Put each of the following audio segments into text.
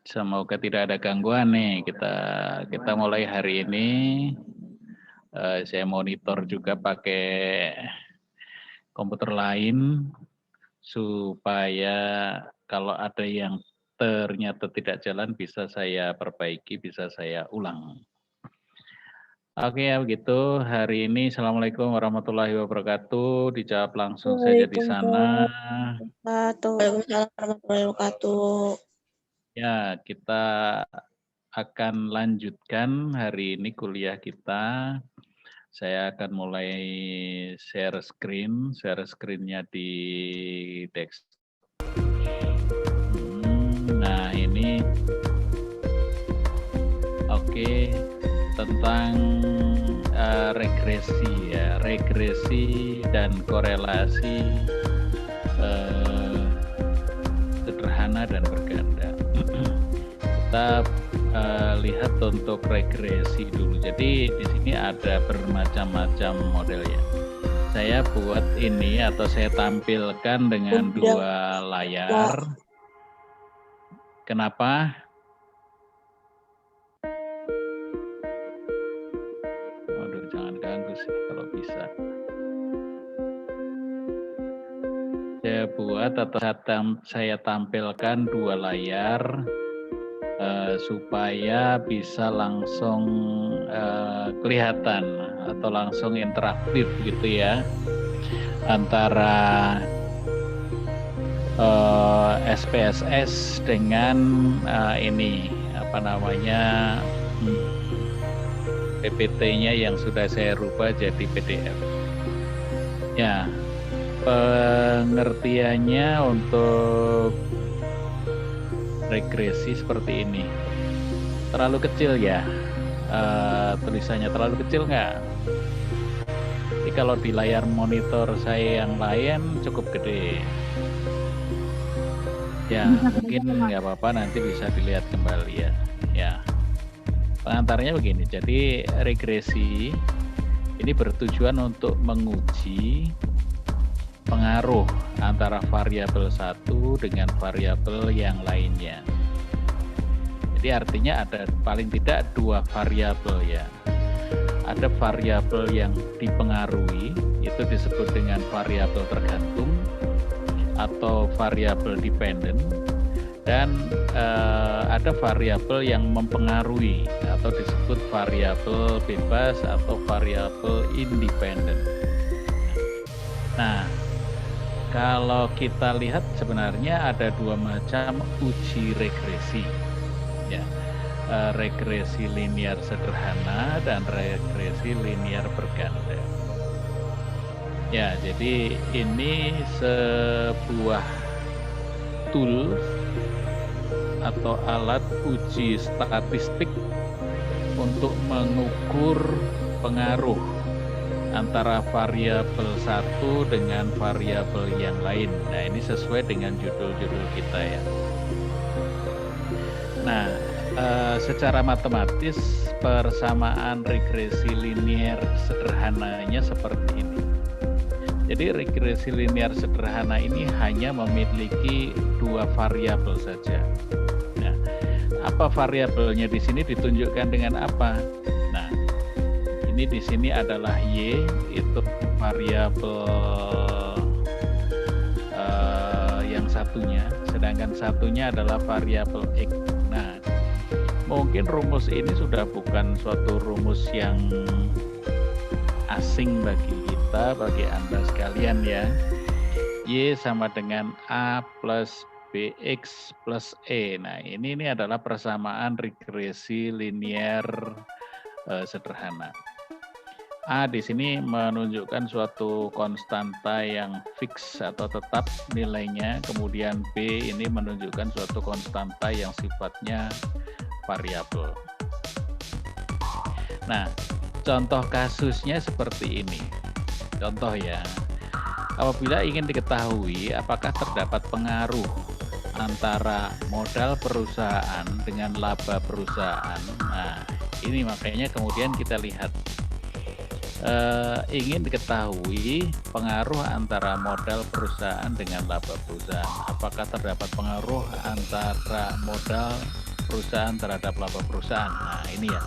Semoga tidak ada gangguan nih. Kita mulai hari ini. Saya monitor juga pakai komputer lain supaya kalau ada yang ternyata tidak jalan bisa saya perbaiki, bisa saya ulang. Oke ya begitu. Hari ini Assalamualaikum warahmatullahi wabarakatuh. Dijawab langsung saja di sana. Waalaikumsalam warahmatullahi wabarakatuh. Ya, kita akan lanjutkan hari ini kuliah kita. Saya akan mulai share screen-nya di desktop. Nah ini, oke, tentang regresi ya, regresi dan korelasi sederhana dan berganda. Kita lihat untuk regresi dulu. Jadi di sini ada bermacam-macam model ya. Saya buat ini atau saya tampilkan dengan dua layar. Kenapa? Waduh, jangan ganggu sih kalau bisa. Saya buat atau saya tampilkan dua layar supaya bisa langsung kelihatan atau langsung interaktif gitu ya antara SPSS dengan ini apa namanya PPT-nya yang sudah saya rubah jadi PDF. Ya, pengertiannya untuk regresi seperti ini. Terlalu kecil ya, tulisannya terlalu kecil nggak? Jadi kalau di layar monitor saya yang lain cukup gede. Ya mungkin nggak apa-apa, nanti bisa dilihat kembali ya. Ya, pengantarnya begini. Jadi regresi ini bertujuan untuk menguji pengaruh antara variabel satu dengan variabel yang lainnya. Jadi artinya ada paling tidak dua variabel ya. Ada variabel yang dipengaruhi, itu disebut dengan variabel tergantung atau variabel dependent, dan ada variabel yang mempengaruhi atau disebut variabel bebas atau variabel independent. Nah, kalau kita lihat sebenarnya ada dua macam uji regresi, ya, regresi linear sederhana dan regresi linear berganda. Ya, jadi ini sebuah tool atau alat uji statistik untuk mengukur pengaruh antara variabel satu dengan variabel yang lain. Nah, ini sesuai dengan judul-judul kita ya. Nah, secara matematis persamaan regresi linear sederhananya seperti ini. Jadi regresi linear sederhana ini hanya memiliki dua variabel saja. Nah, apa variabelnya di sini ditunjukkan dengan apa? Nah, ini di sini adalah Y, itu variabel yang satunya, sedangkan satunya adalah variabel X. Nah, mungkin rumus ini sudah bukan suatu rumus yang asing bagi kita, bagi Anda sekalian ya. Y sama dengan A plus BX plus E. Nah, ini adalah persamaan regresi linear sederhana. A di sini menunjukkan suatu konstanta yang fix atau tetap nilainya, kemudian B ini menunjukkan suatu konstanta yang sifatnya variabel. Nah, contoh kasusnya seperti ini. Contoh ya, apabila ingin diketahui apakah terdapat pengaruh antara modal perusahaan dengan laba perusahaan. Nah, ini makanya kemudian kita lihat ingin diketahui pengaruh antara modal perusahaan dengan laba perusahaan. Apakah terdapat pengaruh antara modal perusahaan terhadap laba perusahaan. Nah, ini ya.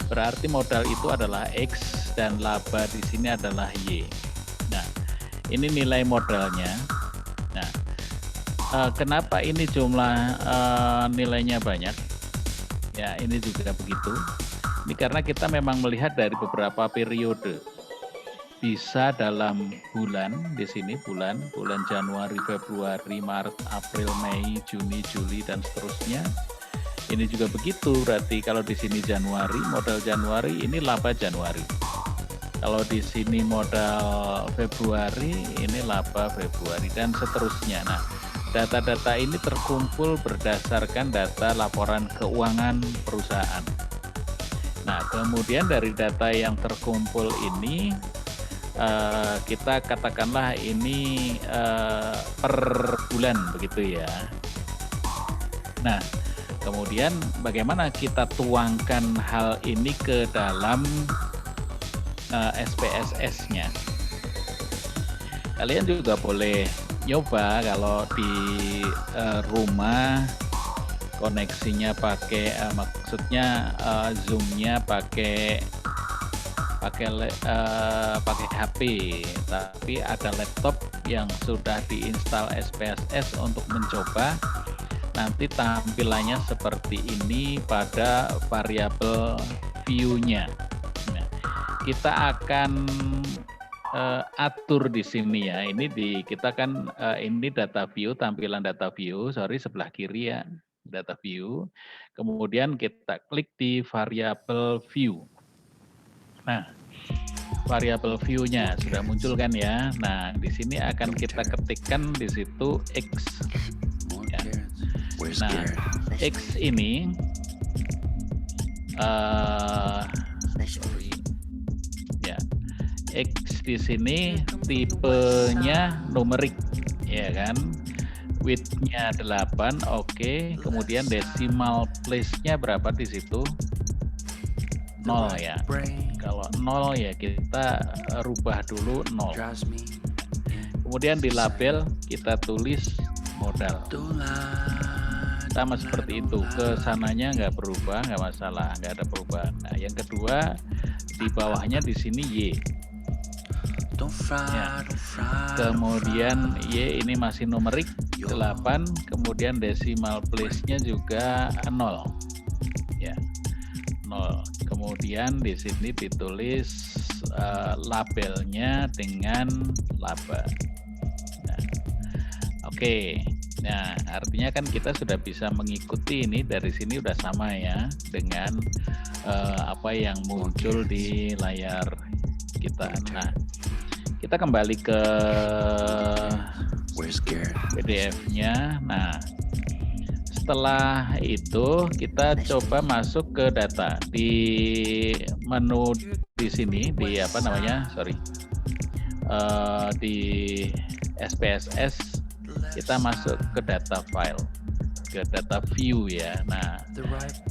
Berarti modal itu adalah X dan laba di sini adalah Y. Nah, ini nilai modalnya. Nah, kenapa ini jumlah nilainya banyak? Ya, ini juga begitu. Ini karena kita memang melihat dari beberapa periode. Bisa dalam bulan, di sini bulan Januari, Februari, Maret, April, Mei, Juni, Juli, dan seterusnya. Ini juga begitu, berarti kalau di sini Januari, modal Januari, ini laba Januari. Kalau di sini modal Februari, ini laba Februari, dan seterusnya. Nah, data-data ini terkumpul berdasarkan data laporan keuangan perusahaan. Nah, kemudian dari data yang terkumpul ini, kita katakanlah ini per bulan, begitu ya. Nah, kemudian bagaimana kita tuangkan hal ini ke dalam SPSS-nya. Kalian juga boleh nyoba kalau di rumah koneksinya pakai maksudnya Zoom-nya pakai HP, tapi ada laptop yang sudah diinstal SPSS untuk mencoba. Nanti tampilannya seperti ini pada variabel view-nya. Nah, kita akan atur di sini ya. Ini kita kan ini data view, tampilan data view, sebelah kiri ya, data view. Kemudian kita klik di variabel view. Nah, variabel view-nya sudah muncul kan ya. Nah, di sini akan kita ketikkan di situ X. Ya. Nah, X ini ya, X di sini tipenya numerik, ya kan? Width-nya 8, oke. Kemudian decimal place-nya berapa di situ? 0 ya. Kalau 0 ya kita rubah dulu 0. Kemudian di label kita tulis modal. Sama seperti itu, kesananya nggak berubah, nggak masalah, nggak ada perubahan. Nah, yang kedua di bawahnya di sini Y. Ya. Kemudian Y ini masih numerik 8, kemudian decimal place-nya juga 0. Ya. 0. Kemudian di sini ditulis labelnya dengan laba. Nah, oke. Nah, artinya kan kita sudah bisa mengikuti ini dari sini udah sama ya dengan apa yang muncul di layar kita. Nah, kita kembali ke PDF-nya. Nah, setelah itu kita coba masuk ke data di menu di sini di apa namanya? Di SPSS. Kita masuk ke data file, ke data view ya. Nah,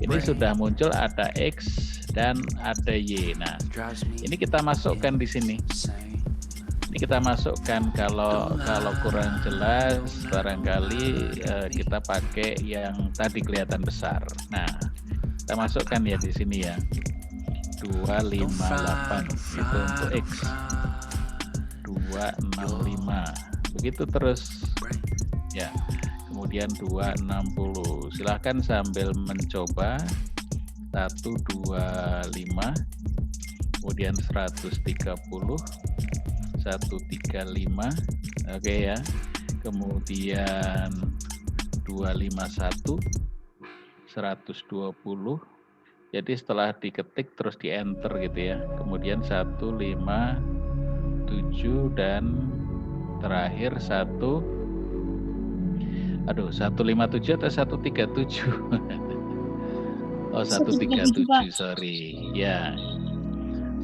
ini sudah muncul ada X dan ada Y. Nah, ini kita masukkan di sini. Ini kita masukkan kalau kurang jelas barangkali kita pakai yang tadi kelihatan besar. Nah, kita masukkan ya di sini ya. 258 itu untuk X. 265. Begitu terus. Ya, kemudian 260. Silahkan sambil mencoba. 125, kemudian 130, 135, oke ya. Kemudian 251, 120. Jadi setelah diketik terus di enter gitu ya. Kemudian 157 dan terakhir 157 atau 137? Oh, 137, sorry. Ya.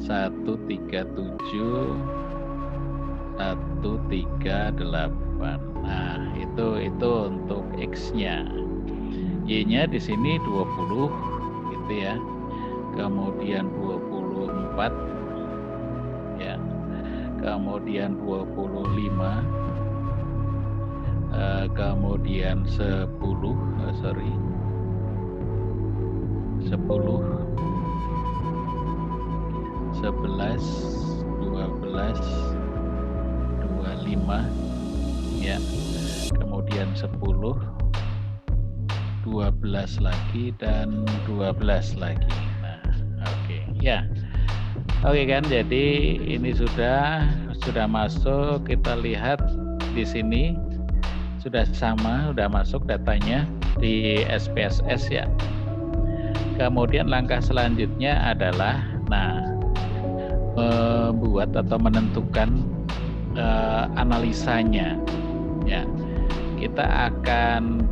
137 138. Nah, itu untuk X-nya. Y-nya di sini 20 gitu ya. Kemudian 24 ya. Kemudian 25. Kemudian 10, 11, 12, 25, ya. Kemudian 10, 12 lagi dan 12 lagi. Nah, oke, ya. Oke kan, jadi ini sudah masuk. Kita lihat di sini sudah sama, sudah masuk datanya di SPSS ya. Kemudian langkah selanjutnya adalah, membuat atau menentukan analisanya. Ya, kita akan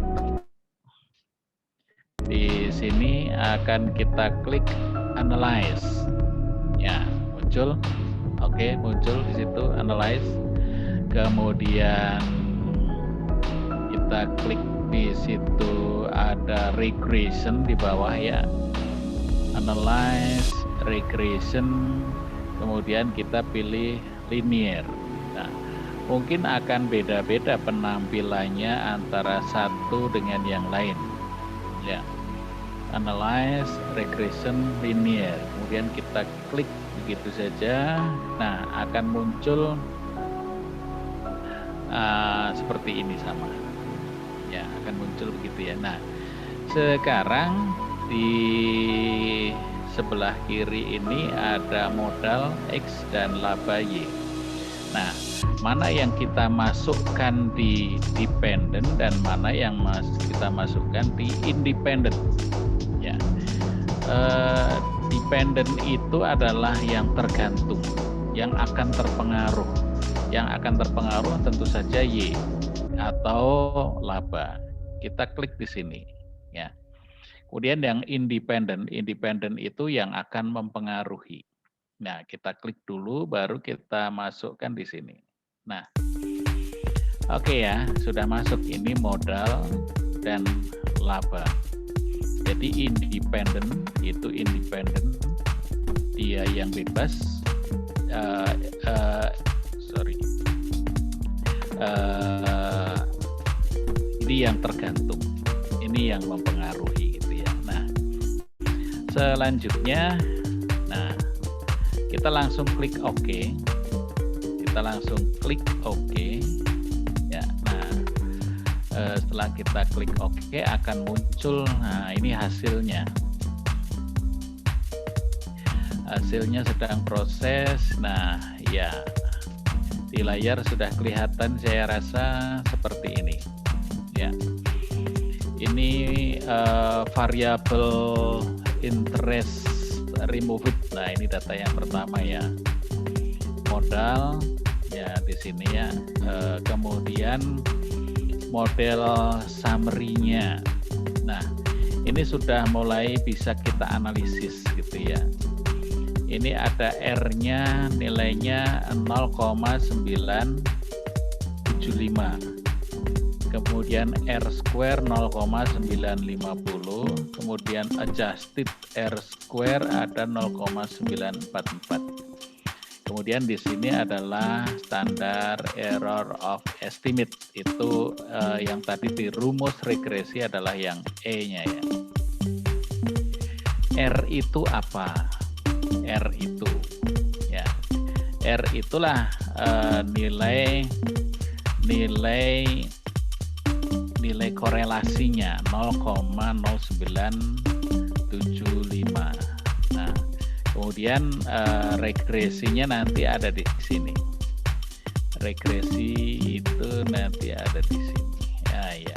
di sini akan kita klik analyze. Ya, muncul. Oke, muncul di situ analyze. Kemudian kita klik di situ ada regression di bawah ya. Analyze, regression. Kemudian kita pilih linear. Nah, mungkin akan beda-beda penampilannya antara satu dengan yang lain. Ya. Analyze, regression, linear. Kemudian kita klik begitu saja. Nah, akan muncul seperti ini sama. Ya, akan muncul begitu ya. Nah, sekarang di sebelah kiri ini ada modal X dan laba Y. Nah, mana yang kita masukkan di dependent dan mana yang kita masukkan di independent. Ya, dependent itu adalah yang tergantung, yang akan terpengaruh. Yang akan terpengaruh tentu saja Y atau laba. Kita klik di sini, ya. Kemudian yang independent itu yang akan mempengaruhi. Nah, kita klik dulu, baru kita masukkan di sini. Nah, oke ya, sudah masuk ini modal dan laba. Jadi independent itu dia yang bebas, ini yang tergantung, ini yang mempengaruhi gitu ya. Nah, selanjutnya, kita langsung klik OK. Kita langsung klik OK. Ya, nah, setelah kita klik OK akan muncul, nah ini hasilnya. Hasilnya sedang proses. Nah, ya, di layar sudah kelihatan saya rasa seperti ini. Ya, ini variable interest removed. Nah, ini data yang pertama ya, modal ya di sini ya. Kemudian model summary-nya. Nah, ini sudah mulai bisa kita analisis gitu ya. Ini ada R-nya nilainya 0,975. Kemudian R square 0,950, kemudian adjusted R square ada 0,944. Kemudian di sini adalah standar error of estimate, itu yang tadi di rumus regresi adalah yang E-nya ya. R itu apa? R itu ya, R itulah nilai korelasinya 0,0975. Nah, kemudian regresinya nanti ada di sini. Regresi itu nanti ada di sini. Ya.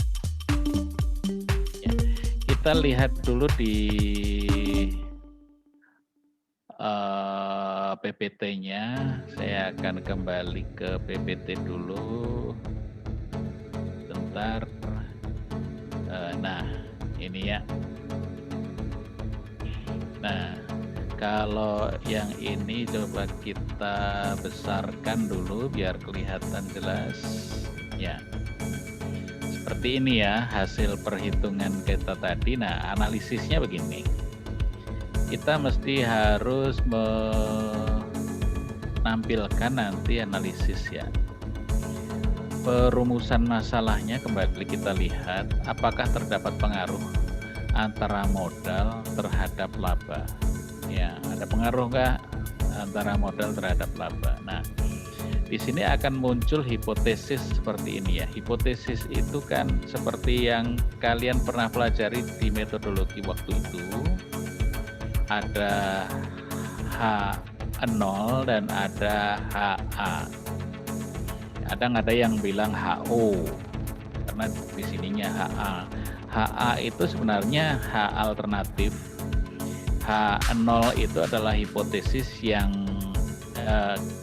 Kita lihat dulu di PPT-nya. Saya akan kembali ke PPT dulu. Bentar. Nah, ini ya. Nah, kalau yang ini coba kita besarkan dulu biar kelihatan jelas. Ya, seperti ini ya hasil perhitungan kita tadi. Nah, analisisnya begini. Kita mesti harus menampilkan nanti analisis ya. Perumusan masalahnya kembali kita lihat apakah terdapat pengaruh antara modal terhadap laba. Ya, ada pengaruh nggak antara modal terhadap laba? Nah, di sini akan muncul hipotesis seperti ini ya. Hipotesis itu kan seperti yang kalian pernah pelajari di metodologi waktu itu. Ada H0 dan ada HA. Kadang ada yang bilang HO karena di sininya HA. HA itu sebenarnya H alternatif. H0 itu adalah hipotesis yang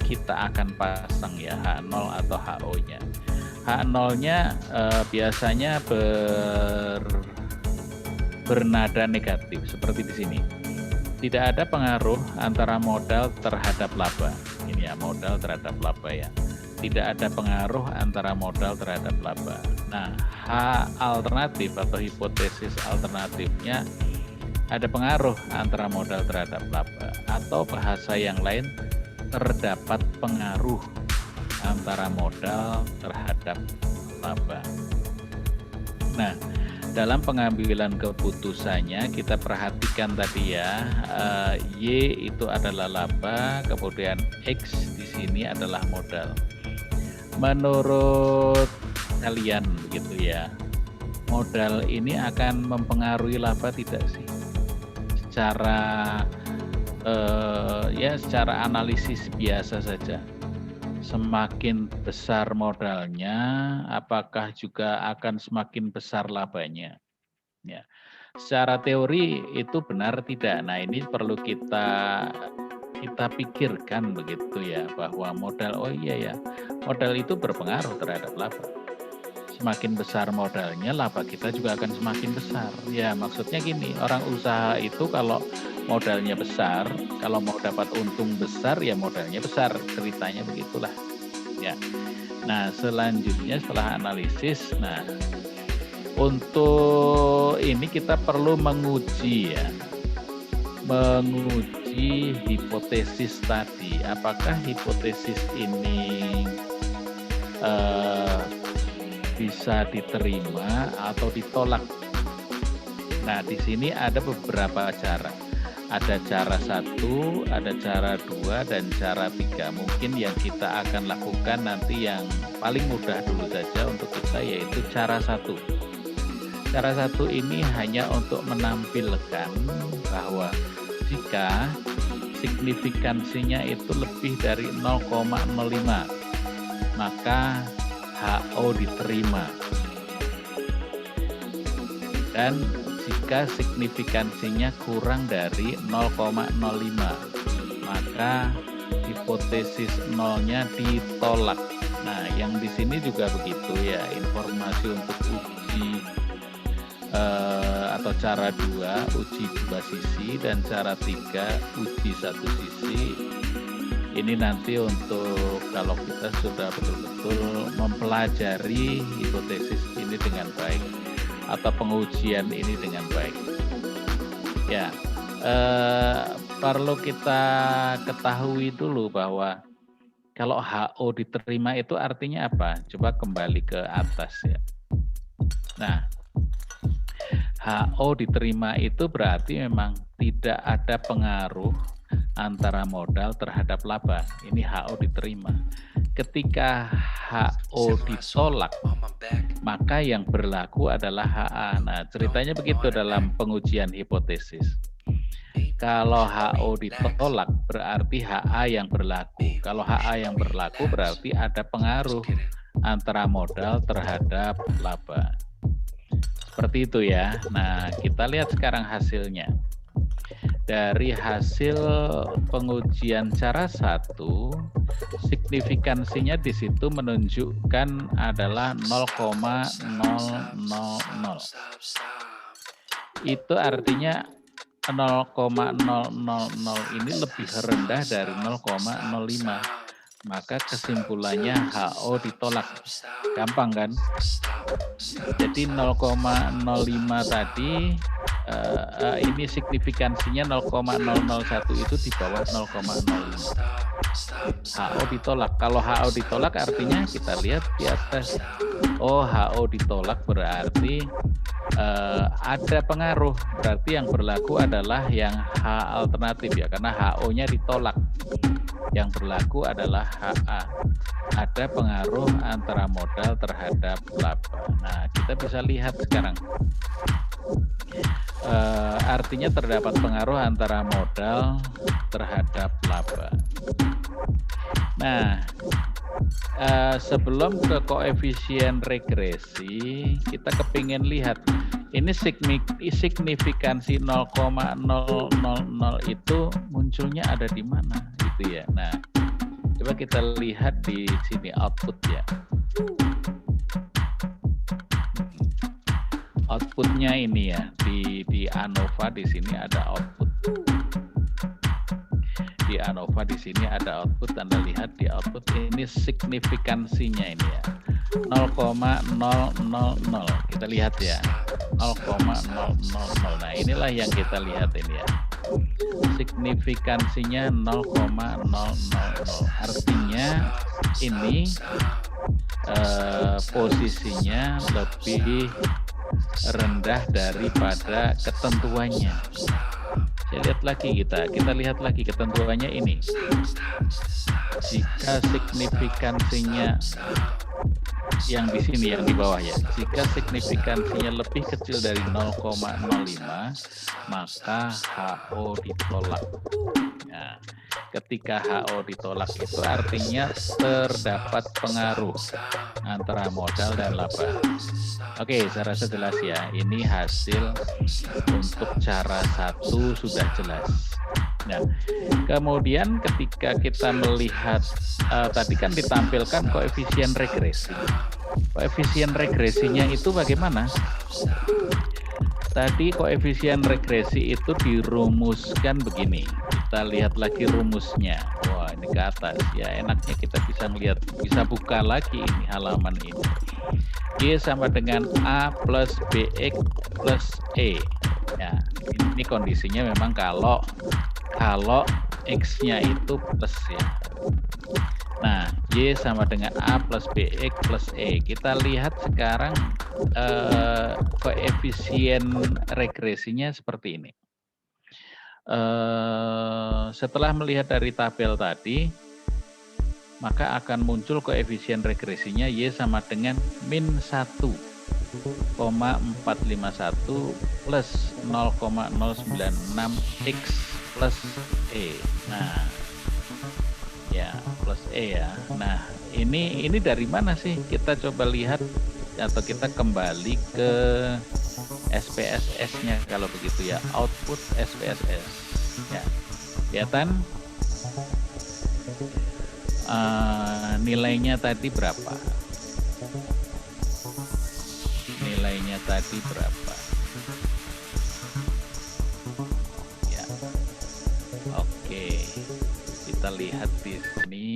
kita akan pasang ya, H0 atau HO-nya. H0-nya biasanya bernada negatif seperti di sini. Tidak ada pengaruh antara modal terhadap laba. Ini ya, modal terhadap laba ya. Tidak ada pengaruh antara modal terhadap laba. Nah, H alternatif atau hipotesis alternatifnya ada pengaruh antara modal terhadap laba, atau bahasa yang lain terdapat pengaruh antara modal terhadap laba. Nah, dalam pengambilan keputusannya kita perhatikan tadi ya, Y itu adalah laba, kemudian X di sini adalah modal. Menurut kalian begitu ya, modal ini akan mempengaruhi laba tidak sih? Secara analisis biasa saja. Semakin besar modalnya, apakah juga akan semakin besar labanya? Ya. Secara teori itu benar tidak? Nah, ini perlu kita pikirkan begitu ya, bahwa modal, oh iya ya, modal itu berpengaruh terhadap laba. Semakin besar modalnya, laba kita juga akan semakin besar. Ya, maksudnya gini, orang usaha itu kalau modalnya besar, kalau mau dapat untung besar, ya modalnya besar. Ceritanya begitulah. Ya. Nah, selanjutnya setelah analisis, nah untuk ini kita perlu menguji ya, menguji hipotesis tadi. Apakah hipotesis ini bisa diterima atau ditolak? Nah, di sini ada beberapa cara. Ada cara 1, ada cara 2, dan cara 3. Mungkin yang kita akan lakukan nanti yang paling mudah dulu saja untuk kita, yaitu cara 1. Cara 1 ini hanya untuk menampilkan bahwa jika signifikansinya itu lebih dari 0,05, maka HO diterima. Dan jika signifikansinya kurang dari 0,05, maka hipotesis nolnya ditolak. Nah, yang di sini juga begitu ya, informasi untuk uji atau cara 2, uji 2 sisi, dan cara 3, uji 1 sisi. Ini nanti untuk kalau kita sudah betul-betul mempelajari hipotesis ini dengan baik atau pengujian ini dengan baik. Ya, perlu kita ketahui dulu bahwa kalau HO diterima itu artinya apa? Coba kembali ke atas ya. Nah, HO diterima itu berarti memang tidak ada pengaruh antara modal terhadap laba. Ini HO diterima. Ketika HO ditolak, maka yang berlaku adalah HA. Nah, ceritanya begitu dalam pengujian hipotesis. Kalau HO ditolak, berarti HA yang berlaku. Kalau HA yang berlaku, berarti ada pengaruh antara modal terhadap laba. Seperti itu ya. Nah, kita lihat sekarang hasilnya. Dari hasil pengujian cara 1, signifikansinya di situ menunjukkan adalah 0,000. Itu artinya 0,000 ini lebih rendah dari 0,05. Maka kesimpulannya HO ditolak. Gampang kan? Jadi 0,05 tadi ini signifikansinya 0,001 itu di bawah 0,05. HO ditolak. Kalau HO ditolak artinya kita lihat di atas. Oh, HO ditolak berarti ada pengaruh, berarti yang berlaku adalah yang H alternatif ya, karena HO-nya ditolak. Yang berlaku adalah HA. Ada pengaruh antara modal terhadap laba. Nah, kita bisa lihat sekarang. Artinya terdapat pengaruh antara modal terhadap laba. Nah, sebelum ke koefisien regresi, kita kepingin lihat ini signifikansi 0,000 itu munculnya ada di mana gitu ya. Nah, coba kita lihat di sini output ya. Outputnya ini ya, di ANOVA di sini ada output. Di ANOVA di sini ada output, Anda lihat di output ini signifikansinya ini ya 0,000. Kita lihat ya 0,000. Nah, inilah yang kita lihat ini ya. Signifikansinya 0,000. Artinya ini posisinya lebih rendah daripada ketentuannya. Kita lihat lagi ketentuannya ini. Jika signifikansinya yang di sini, yang di bawah ya, jika signifikansinya lebih kecil dari 0,05, maka HO ditolak. Nah, ketika HO ditolak itu artinya terdapat pengaruh antara modal dan laba. Oke, saya rasa jelas ya. Ini hasil untuk cara 1 sudah jelas. Nah, kemudian ketika kita melihat tadi kan ditampilkan koefisien regresi. Koefisien regresinya itu bagaimana? Tadi koefisien regresi itu dirumuskan begini. Kita lihat lagi rumusnya. Wah, ini ke atas ya. Enaknya kita bisa melihat, bisa buka lagi ini halaman ini. Y sama dengan A plus BX plus E. Ya, ini kondisinya memang kalau X-nya itu plus ya. Nah, Y sama dengan A plus BX plus E. Kita lihat sekarang koefisien regresinya seperti ini. Setelah melihat dari tabel tadi, maka akan muncul koefisien regresinya Y sama dengan min 1,451 plus 0,096 X plus E. Nah, ya plus E ya. Nah, ini dari mana sih? Kita coba lihat atau kita kembali ke SPSS-nya kalau begitu ya. Output SPSS. Ya, kelihatan nilainya tadi berapa? Nilainya tadi berapa? Ya, oke. Kita lihat di sini.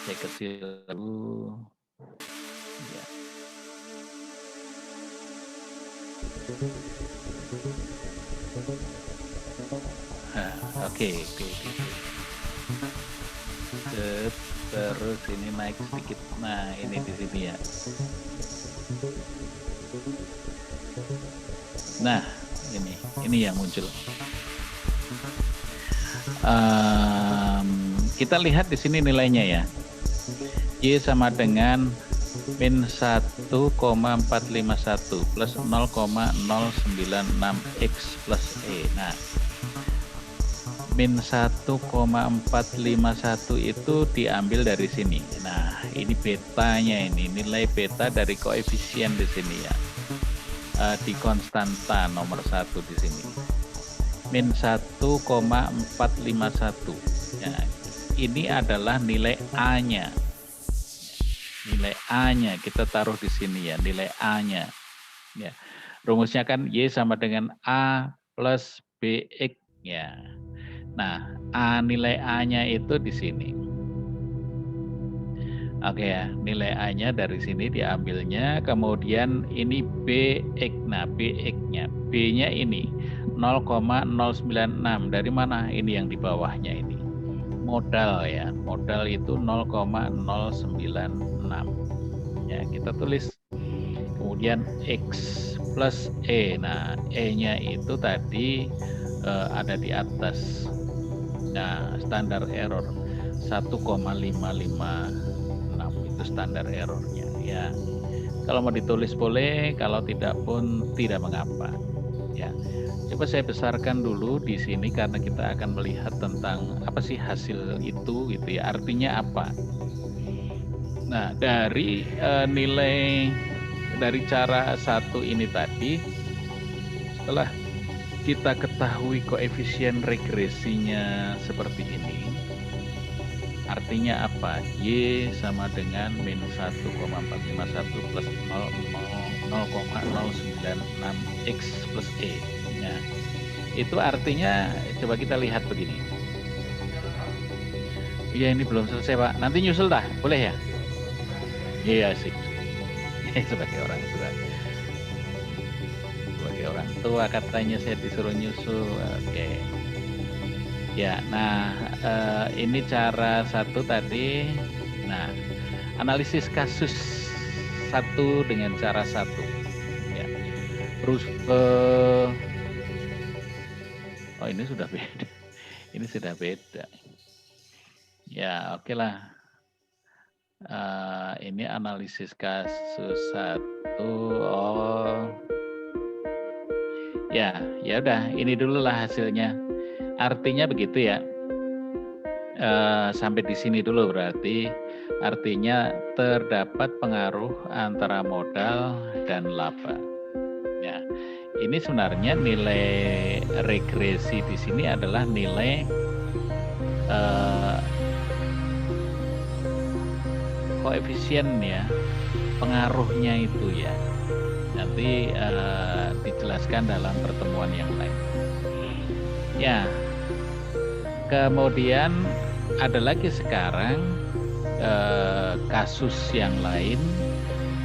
Saya kecil dulu. Ya. Oke. Terus ini naik sedikit. Nah, ini di sini ya. Nah, ini yang muncul. Kita lihat di sini nilainya ya. Y sama dengan min 1,451 plus 0,096 X plus E. Nah, min 1,451 itu diambil dari sini. Nah, ini betanya ini, nilai beta dari koefisien di sini ya. Di konstanta nomor 1 di sini. Min 1,451. Ya, ini adalah nilai A-nya. Nilai A-nya kita taruh di sini ya, nilai A-nya. Ya. Rumusnya kan Y sama dengan A plus BX ya. Nah, nilai A-nya itu di sini. Oke ya, nilai A-nya dari sini diambilnya, kemudian ini BX. Nah, BX-nya, B-nya ini 0,096. Dari mana? Ini yang di bawahnya ini. Modal ya, modal itu 0,096. Ya, kita tulis kemudian X plus E. Nah, E-nya itu tadi ada di atas. Nah, standar error 1,556 itu standar errornya ya. Kalau mau ditulis boleh, kalau tidak pun tidak mengapa. Ya. Coba saya besarkan dulu di sini karena kita akan melihat tentang apa sih hasil itu gitu ya. Artinya apa? Nah, dari nilai dari cara satu ini tadi, setelah kita ketahui koefisien regresinya seperti ini, artinya apa? Y sama dengan min 1,451 plus 0,096 X plus E. Nah, itu artinya coba kita lihat begini. Iya, ini belum selesai Pak. Nanti nyusul dah, boleh ya? Iya sih. Sebagai orang tua. Sebagai orang tua katanya saya disuruh nyusul. Oke. Ya, nah ini cara satu tadi. Nah, analisis kasus satu dengan cara satu. Ya. Terus oh ini sudah beda. Ini sudah beda. Ya, oke lah. Ini analisis kasus satu. Oh, ya udah. Ini dulu lah hasilnya. Artinya begitu ya. Sampai di sini dulu berarti. Artinya terdapat pengaruh antara modal dan laba. Ya, ini sebenarnya nilai regresi di sini adalah nilai koefisien ya, pengaruhnya itu ya. Nanti dijelaskan dalam pertemuan yang lain. Ya, kemudian ada lagi sekarang kasus yang lain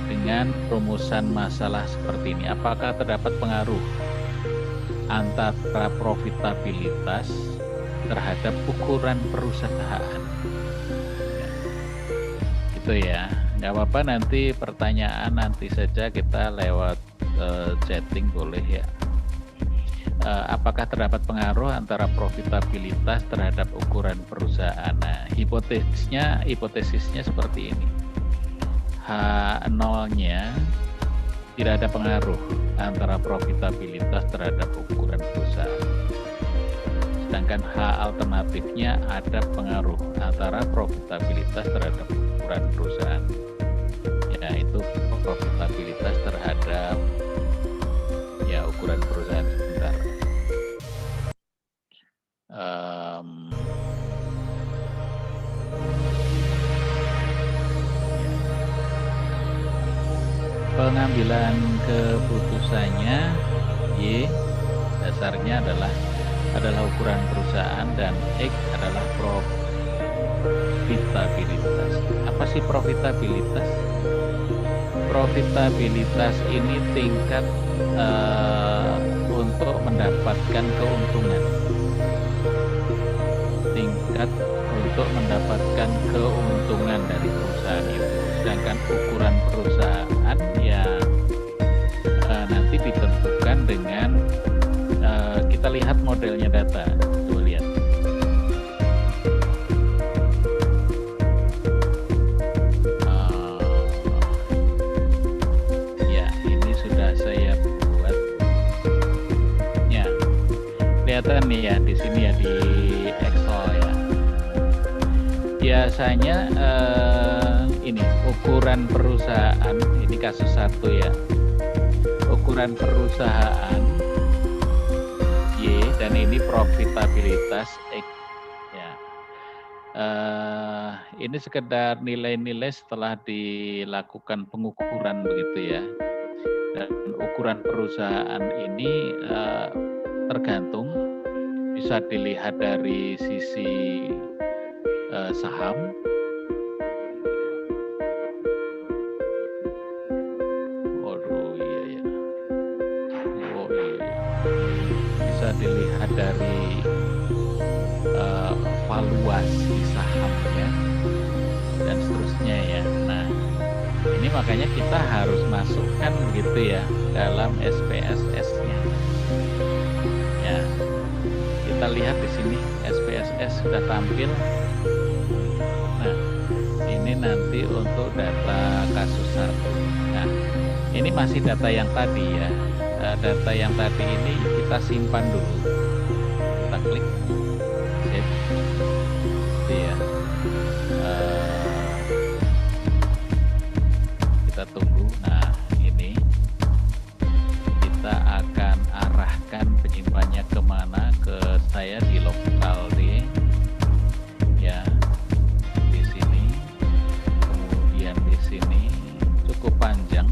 dengan rumusan masalah seperti ini. Apakah terdapat pengaruh antara profitabilitas terhadap ukuran perusahaan? Itu ya, nggak apa-apa, nanti pertanyaan nanti saja kita lewat chatting boleh ya. Apakah terdapat pengaruh antara profitabilitas terhadap ukuran perusahaan? Nah, hipotesisnya seperti ini. H0-nya tidak ada pengaruh antara profitabilitas terhadap ukuran perusahaan. Sedangkan H alternatifnya ada pengaruh antara profitabilitas terhadap ukuran perusahaan, yaitu profitabilitas terhadap ya ukuran perusahaan. Sebentar. Pengambilan keputusannya Y dasarnya adalah ukuran perusahaan dan X adalah profitabilitas. Apa sih profitabilitas? Profitabilitas ini tingkat untuk mendapatkan keuntungan. Tingkat untuk mendapatkan keuntungan dari perusahaan itu. Sedangkan ukuran perusahaan ya nanti ditentukan dengan kita lihat modelnya data. Coba lihat. Ya, ini sudah saya buat. Ya, kelihatan nih ya di sini ya di Excel ya. Biasanya ini ukuran perusahaan, ini kasus satu ya. Ukuran perusahaan Y dan ini profitabilitas X ya. Ini sekedar nilai-nilai setelah dilakukan pengukuran begitu ya. Dan ukuran perusahaan ini tergantung, bisa dilihat dari sisi saham. Bisa dilihat dari valuasi sahamnya dan seterusnya ya. Nah, ini makanya kita harus masukkan gitu ya dalam SPSS-nya. Ya, kita lihat di sini SPSS sudah tampil. Nah, ini nanti untuk data kasus 1. Nah, ini masih data yang tadi ya. Data yang tadi ini kita simpan dulu. Kita klik save. Ya. Kita tunggu. Nah, ini kita akan arahkan penyimpannya kemana, ke saya di lokal D ya, di sini, kemudian di sini cukup panjang.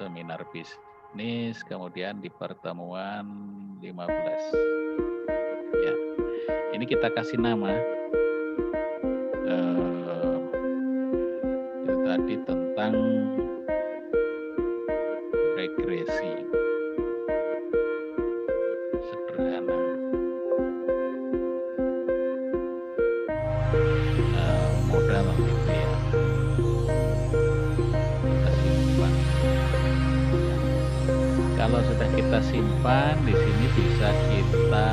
Seminar bisnis, kemudian di pertemuan 15. Ya, ini kita kasih nama. Itu tadi tentang regresi sederhana. Modal gitu ya. Kalau sudah kita simpan, di sini bisa kita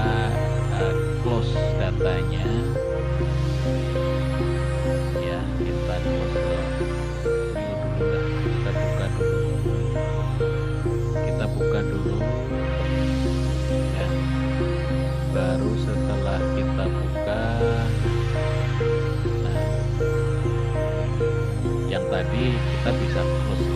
close datanya. Ya, kita close dulu lah. Kita buka dulu. Kita buka dulu. Ya. Baru setelah kita buka, nah, yang tadi kita bisa close.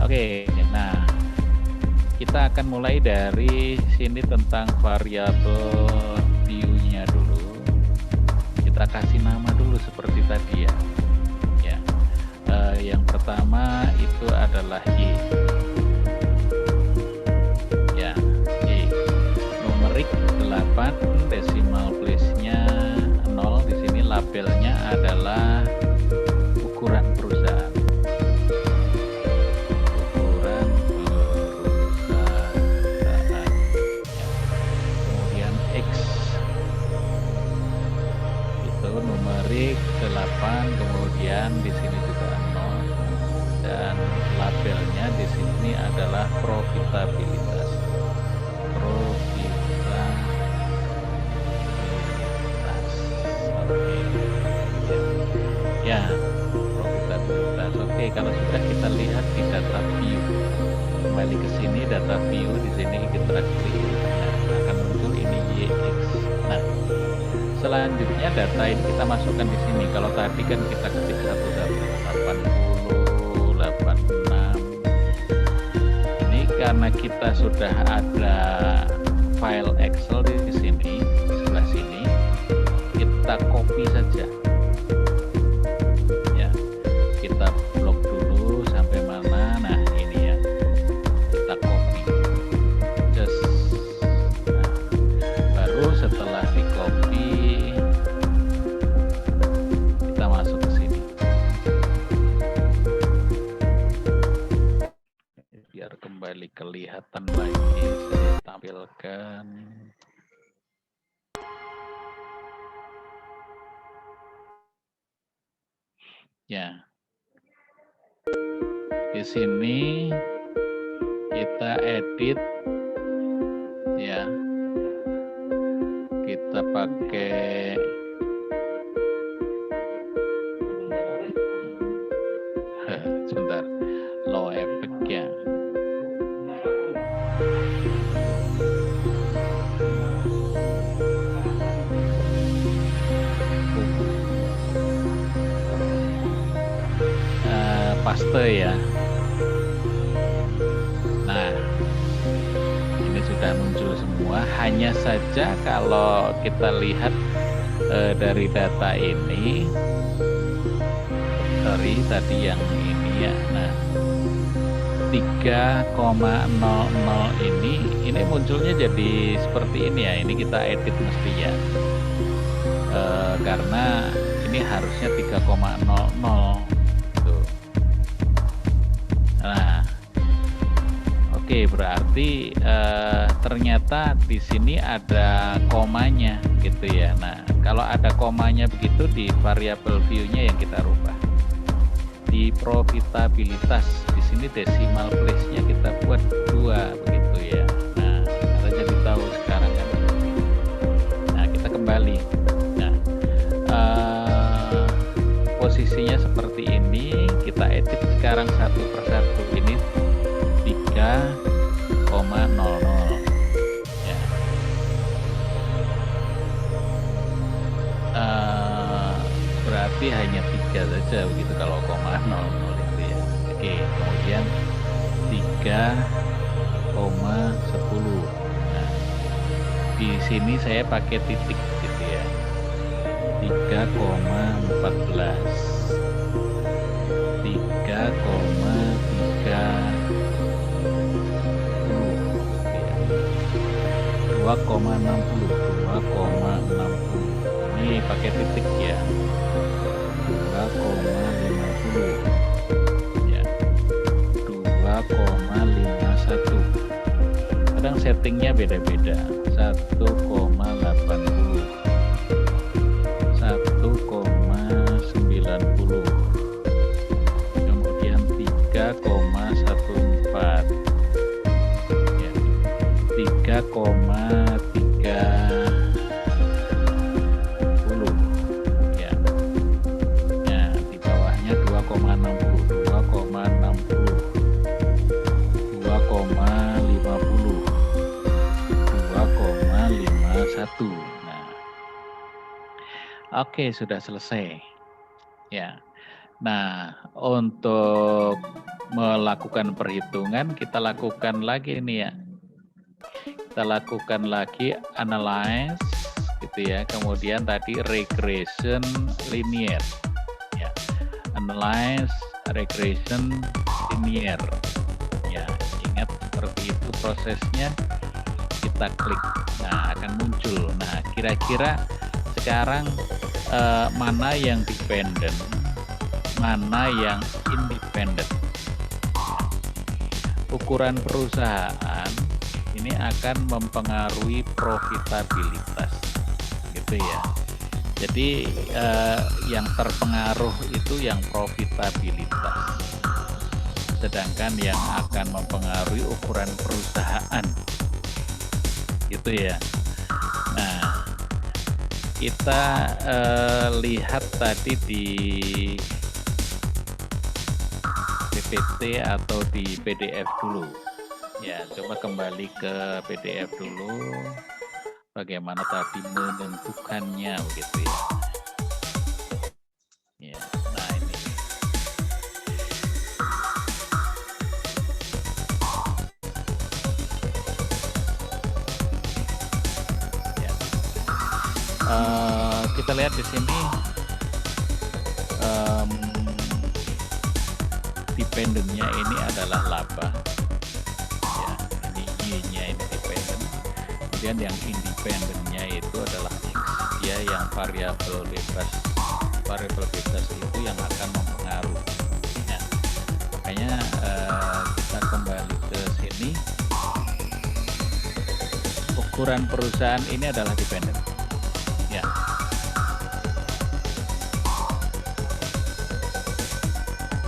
Oke, nah kita akan mulai dari sini tentang variabel view-nya dulu. Kita kasih nama dulu seperti tadi ya. Ya, yang pertama itu adalah Y. Ya, Y. Numerik 8, decimal place-nya 0. Di sini labelnya adalah ukuran perusahaan. Numerik 8, kemudian di sini juga 0, dan labelnya di sini adalah profitabilitas. Oke. Ya, profitabilitas. Oke, kalau sudah kita lihat di data view, kembali ke sini data view, di sini kita klik, nah, akan muncul ini YX. Nah, selanjutnya data ini kita masukkan di sini. Kalau tadi kan kita ketik 80, 86. Ini karena kita sudah ada file Excel di sini, sebelah sini, kita copy saja. Ya, kita lebih kelihatan lagi, saya tampilkan. Ya, di sini kita edit, ya, kita pakai sebentar, low effect ya. Paste ya. Nah, ini sudah muncul semua. Hanya saja kalau kita lihat dari data ini, sorry tadi yang ini ya. Nah, 3,00 ini munculnya jadi seperti ini ya. Ini kita edit mesti ya, karena ini harusnya 3,00. Nah, oke, berarti ternyata di sini ada komanya gitu ya. Nah, kalau ada komanya begitu di variable view-nya yang kita rubah. Di profitabilitas di sini decimal place-nya kita buat 2 begitu ya. Nah, kita jadi tahu sekarang kan. Nah, kita kembali. Nah, posisinya seperti ini, kita edit sekarang satu persatu. Ini 3,00 ya. Berarti hanya 3 saja begitu kalau 0,00 itu ya. Oke, kemudian 3,10. Nah, di sini saya pakai titik gitu ya. 3,14, 2,60. Ini pakai titik ya. 2,50 ya. 2,51. Kadang settingnya beda-beda. 1,80, 1,90, kemudian 3,14 ya, 3,30 ya. Ya, di bawahnya 2,60, 2,50, 2,50, 2,51. Nah, oke, sudah selesai ya. Nah, untuk melakukan perhitungan kita lakukan lagi nih ya. Kita lakukan lagi analyze gitu ya. Kemudian tadi regression linear ya. Analyze regression linear ya. Ingat seperti itu prosesnya. Kita klik. Nah, akan muncul. Nah, kira-kira sekarang mana yang dependent, mana yang independent. Ukuran perusahaan ini akan mempengaruhi profitabilitas gitu ya. Jadi yang terpengaruh itu yang profitabilitas, sedangkan yang akan mempengaruhi ukuran perusahaan gitu ya. Nah, kita lihat tadi di PPT atau di PDF dulu ya. Coba kembali ke PDF dulu, bagaimana tadi menentukannya begitu ya. Ya, nah ini ya. Kita lihat di sini dependentnya ini adalah laba ya, ini Y-nya ini dependent. Kemudian yang independentnya itu adalah X, dia yang variabel bebas itu yang akan mempengaruhi ya. Makanya kita kembali ke sini. ukuran perusahaan ini adalah dependen. Ya.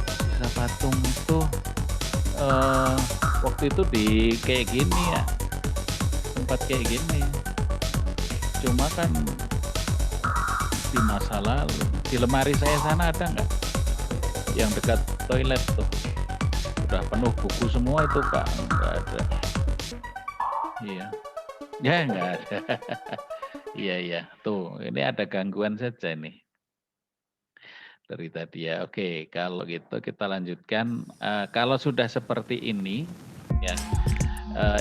Sisa patung itu waktu itu di kayak gini ya, tempat kayak gini. Cuma kan di masa lalu, di lemari saya sana ada nggak? Yang dekat toilet tuh, udah penuh buku semua itu Pak, nggak ada. Iya, ya nggak ada. Iya, tuh ini ada gangguan saja nih dari tadi ya. Oke, kalau gitu kita lanjutkan. Kalau sudah seperti ini, ya.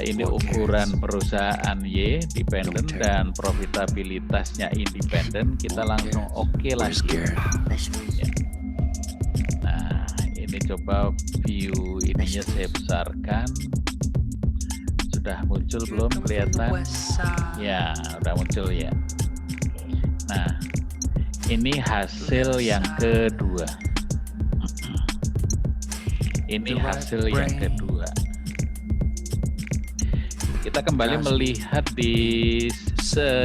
Ini ukuran perusahaan Y dependen dan profitabilitasnya independen, kita langsung oke lagi. Ya. Nah, ini coba view ininya saya besarkan. Sudah muncul belum kelihatan? Ya, udah muncul ya. Nah, ini hasil yang kedua. Ini hasil yang kedua. Kita kembali melihat di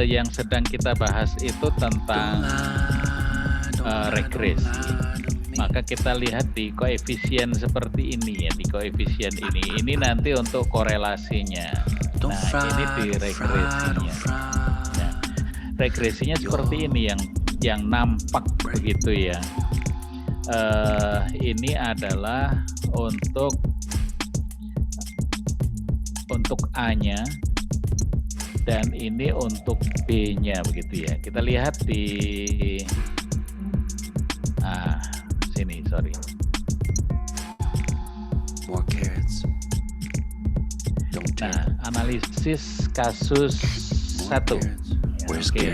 yang sedang kita bahas itu tentang regresi. Maka kita lihat di koefisien seperti ini ya, di koefisien ini nanti untuk korelasinya. Nah, ini di regresinya. Nah, regresinya seperti ini yang nampak begitu ya. Ini adalah untuk A-nya dan ini untuk B-nya begitu ya. Kita lihat di sini, sorry. Nah, analisis kasus 1. Oke.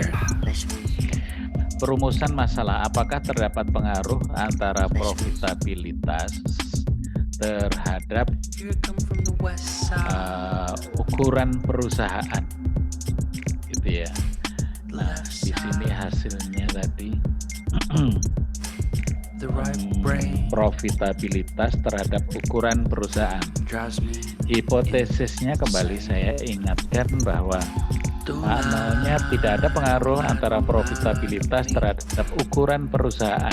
Perumusan masalah, apakah terdapat pengaruh antara profitabilitas terhadap ukuran perusahaan, gitu ya. Nah, di sini hasilnya tadi profitabilitas terhadap ukuran perusahaan. Hipotesisnya kembali saya ingatkan bahwa maknanya tidak ada pengaruh antara profitabilitas terhadap ukuran perusahaan.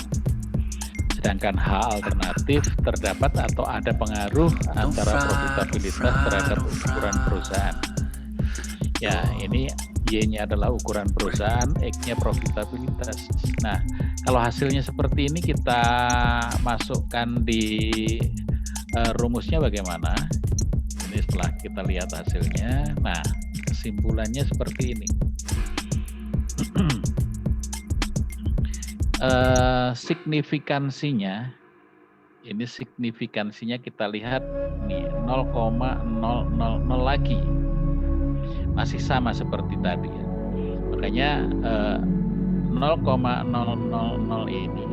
Sedangkan H alternatif terdapat atau ada pengaruh antara profitabilitas terhadap ukuran perusahaan. Ya, ini Y-nya adalah ukuran perusahaan, X-nya profitabilitas. Nah, kalau hasilnya seperti ini kita masukkan di rumusnya bagaimana? Ini setelah kita lihat hasilnya. Nah, kesimpulannya seperti ini. Signifikansinya, ini signifikansinya kita lihat nih 0,000 lagi, masih sama seperti tadi ya. Makanya 0,000 ini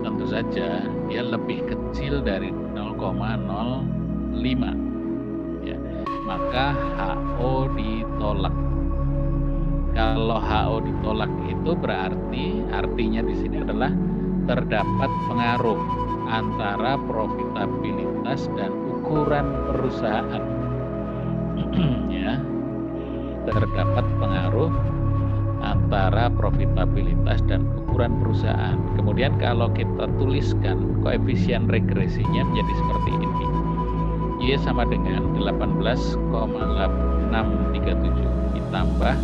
tentu saja dia lebih kecil dari 0,05 ya. Maka HO ditolak. Kalau HO ditolak itu berarti artinya di sini adalah terdapat pengaruh antara profitabilitas dan ukuran perusahaan. Ya. Terdapat pengaruh antara profitabilitas dan ukuran perusahaan. Kemudian kalau kita tuliskan koefisien regresinya menjadi seperti ini. Y sama dengan 18,637 ditambah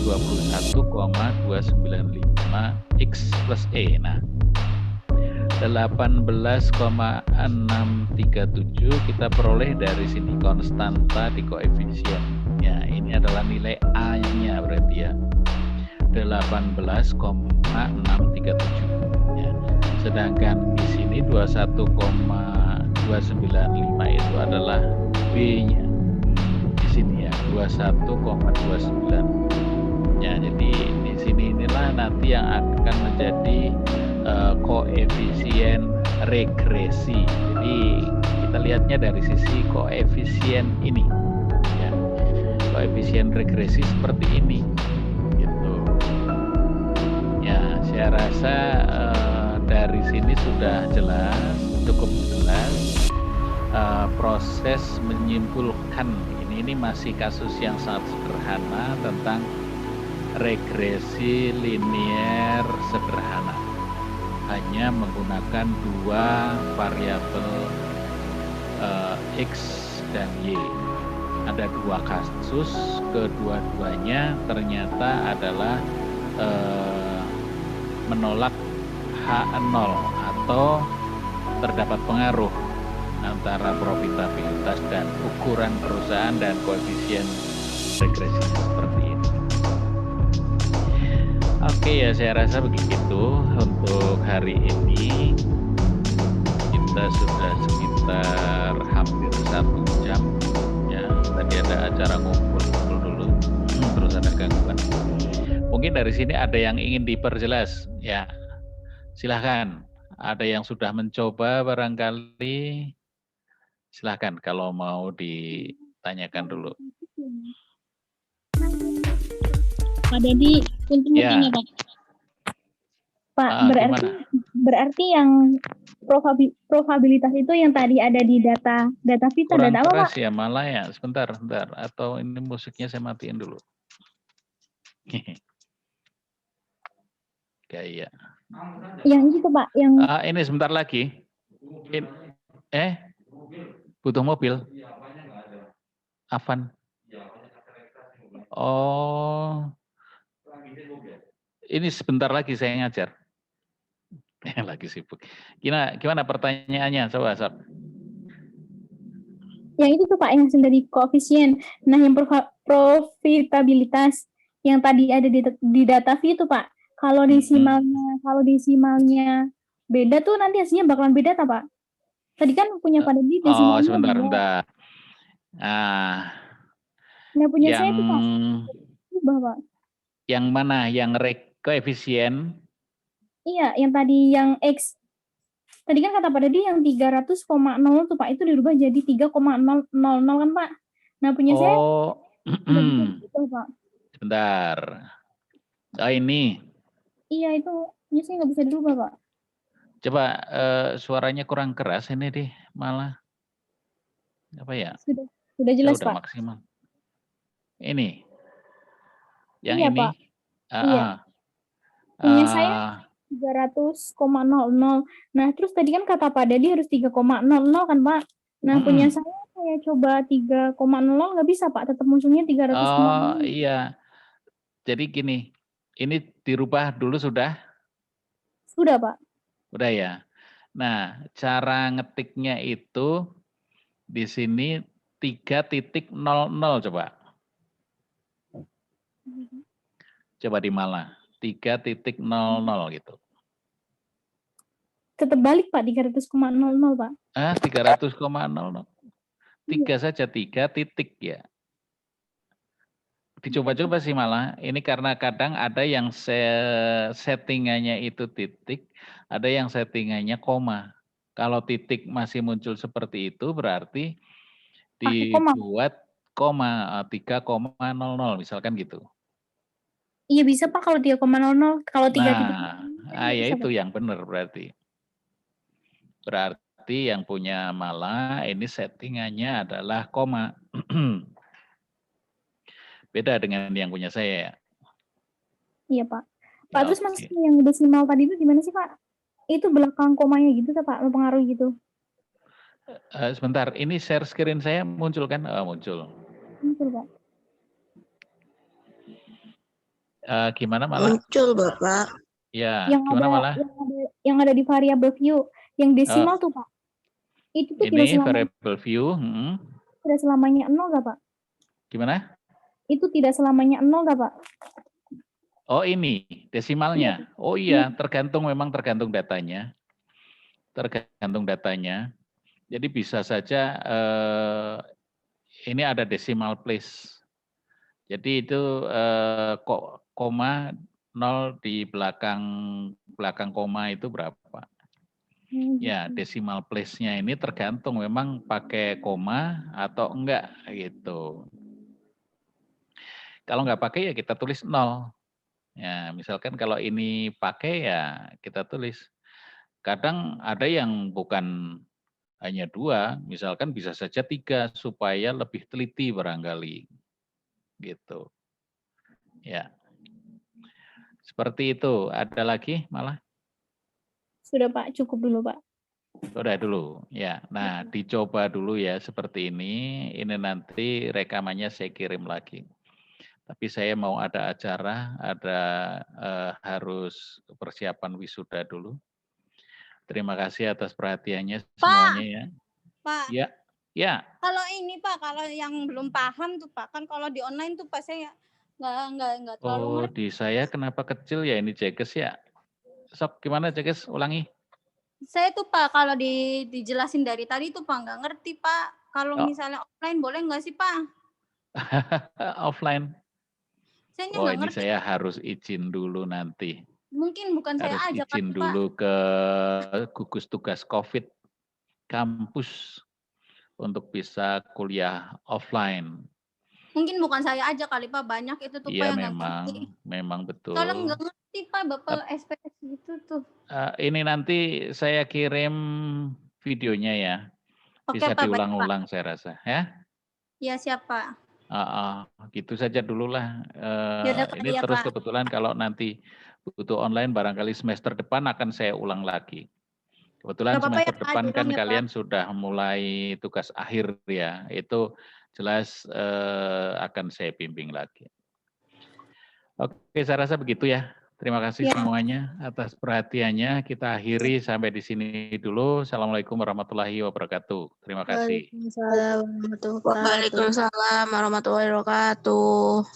21,295 X plus E. Nah, 18,637 kita peroleh dari sini konstanta di koefisien. Ya, ini adalah nilai A-nya berarti ya. 18,637 ya. Sedangkan di sini 21,295 itu adalah B-nya. Di sini ya, 21,29. Ya, jadi di sini inilah nanti yang akan menjadi koefisien regresi. Jadi kita lihatnya dari sisi koefisien ini. Ya. Koefisien regresi seperti ini. Gitu. Ya, saya rasa dari sini sudah jelas, cukup jelas proses menyimpulkan. Ini masih kasus yang sangat sederhana tentang regresi linier sederhana. Hanya menggunakan dua variabel X dan Y. Ada dua kasus, kedua-duanya ternyata adalah menolak H0 atau terdapat pengaruh antara profitabilitas dan ukuran perusahaan dan koefisien regresi seperti ini. Oke ya, saya rasa begitu untuk hari ini. Kita sudah sekitar hampir 1 jam ya. Tadi ada acara ngumpul-ngumpul dulu, terus ada gangguan. Mungkin dari sini ada yang ingin diperjelas ya. Silahkan. Ada yang sudah mencoba barangkali. Silahkan kalau mau ditanyakan dulu. Pak Dedi, untuk bertanya Pak. Pak, berarti yang probabilitas itu yang tadi ada di data Vita, kurang data apa keras Pak? Ya malah ya, sebentar. Atau ini musiknya saya matiin dulu. Kayak. Yang itu Pak, yang. Ini sebentar lagi. Butuh mobil. Avan. Oh. Ini sebentar lagi saya ngajar. Lagi sibuk. Gimana pertanyaannya? Coba, Sob. Yang itu tuh Pak, yang hasil dari koefisien. Nah, yang profitabilitas yang tadi ada di data V itu Pak. Kalau desimalnya beda tuh nanti hasilnya bakalan beda tak Pak? Tadi kan punya Pak Dedi desimalnya. Oh, sebentar. Nah, punya saya itu Pak. Pak. Yang mana? Yang koefisien? Iya, yang tadi yang X. Tadi kan kata Pak Dedi yang 300,0 tuh Pak, itu dirubah jadi 3,000 kan Pak. Nah, punya saya gitu, Pak. Sebentar. Oh, ini. Iya, itu punya saya nggak bisa dirubah Pak. Coba suaranya kurang keras ini deh, malah. Apa ya? Sudah jelas Pak. Maksimal. Ini. Yang iya, ini. Pak. Iya. Punya saya 300,00. Nah, terus tadi kan kata Pak Dedi harus 3,00 kan, Pak? Nah, punya saya coba 3,00 nggak bisa, Pak. Tetap munculnya 300,00. Oh, iya. Jadi gini, ini dirubah dulu sudah? Sudah, Pak. Sudah ya. Nah, cara ngetiknya itu di sini 3.00 coba. Coba di mana? 3.00 gitu. Tetap balik Pak, 300,00 Pak. 300,00. 3 saja, 3 titik ya. Dicoba-coba sih malah. Ini karena kadang ada yang settingannya itu titik, ada yang settingannya koma. Kalau titik masih muncul seperti itu berarti dibuat koma 3,00 misalkan gitu. Iya bisa Pak kalau 3,00, kalau 3 titik. Ya itu yang benar berarti. Berarti yang punya malah ini settingannya adalah koma. Beda dengan yang punya saya ya. Iya Pak. Pak terus maksudnya yang desimal tadi itu gimana sih Pak? Itu belakang komanya gitu Pak, mempengaruhi gitu. Sebentar, ini share screen saya muncul kan? Muncul. Muncul Pak. Gimana malah? Muncul Bapak. Ya, yang gimana malah? Yang ada di variable view, yang desimal tuh Pak. Itu tuh ini variable view. Tidak selamanya 0 nggak Pak? Gimana? Itu tidak selamanya 0 nggak Pak? Oh ini desimalnya. Oh iya, memang tergantung datanya. Jadi bisa saja ini ada decimal place. Jadi itu koma 0 di belakang koma itu berapa? Ya, decimal place-nya ini tergantung memang pakai koma atau enggak gitu. Kalau enggak pakai ya kita tulis 0. Ya, misalkan kalau ini pakai ya kita tulis. Kadang ada yang bukan hanya 2, misalkan bisa saja 3 supaya lebih teliti barangkali. Gitu. Ya. Seperti itu. Ada lagi malah? Sudah Pak, cukup dulu Pak. Udah dulu. Ya. Nah, dicoba dulu ya seperti ini. Ini nanti rekamannya saya kirim lagi. Tapi saya mau ada acara, ada harus persiapan wisuda dulu. Terima kasih atas perhatiannya semuanya ya. Pak, Ya, ya. kalau ini Pak, kalau yang belum paham tuh Pak, kan kalau di online tuh Pak saya nggak terlalu Oh, ngerti. di saya kenapa kecil ya ini Jekes ya? Sok, gimana Jekes? Ulangi. Saya tuh Pak, kalau dijelasin dari tadi tuh Pak nggak ngerti Pak. Kalau Oh. misalnya offline boleh nggak sih Pak? Offline. Saya Oh, nggak ini ngerti. saya harus izin dulu nanti. Mungkin bukan saya Harus aja izin kali Pak. dulu ke gugus tugas COVID kampus untuk bisa kuliah offline. Mungkin bukan saya aja kali Pak, banyak itu tuh Pak Iya, yang nggak ngerti. memang betul. Soalnya nggak ngerti Pak, Bapak SPS gitu tuh. Ini nanti saya kirim videonya ya. Oke Bisa Pak, baik Pak. diulang-ulang saya rasa ya. Ya siap Pak. Gitu saja dulu lah. Yaudah, Pak, Ini ya, terus Pak. kebetulan kalau nanti butuh online barangkali semester depan akan saya ulang lagi. Kebetulan Nggak apa-apa semester ya, Pak, depan kan diulang ya, kalian sudah mulai tugas akhir ya. Itu jelas akan saya bimbing lagi. Oke, saya rasa begitu ya. Terima kasih Ya. semuanya atas perhatiannya. Kita akhiri sampai di sini dulu. Assalamualaikum warahmatullahi wabarakatuh. Terima kasih. Waalaikumsalam warahmatullahi wabarakatuh.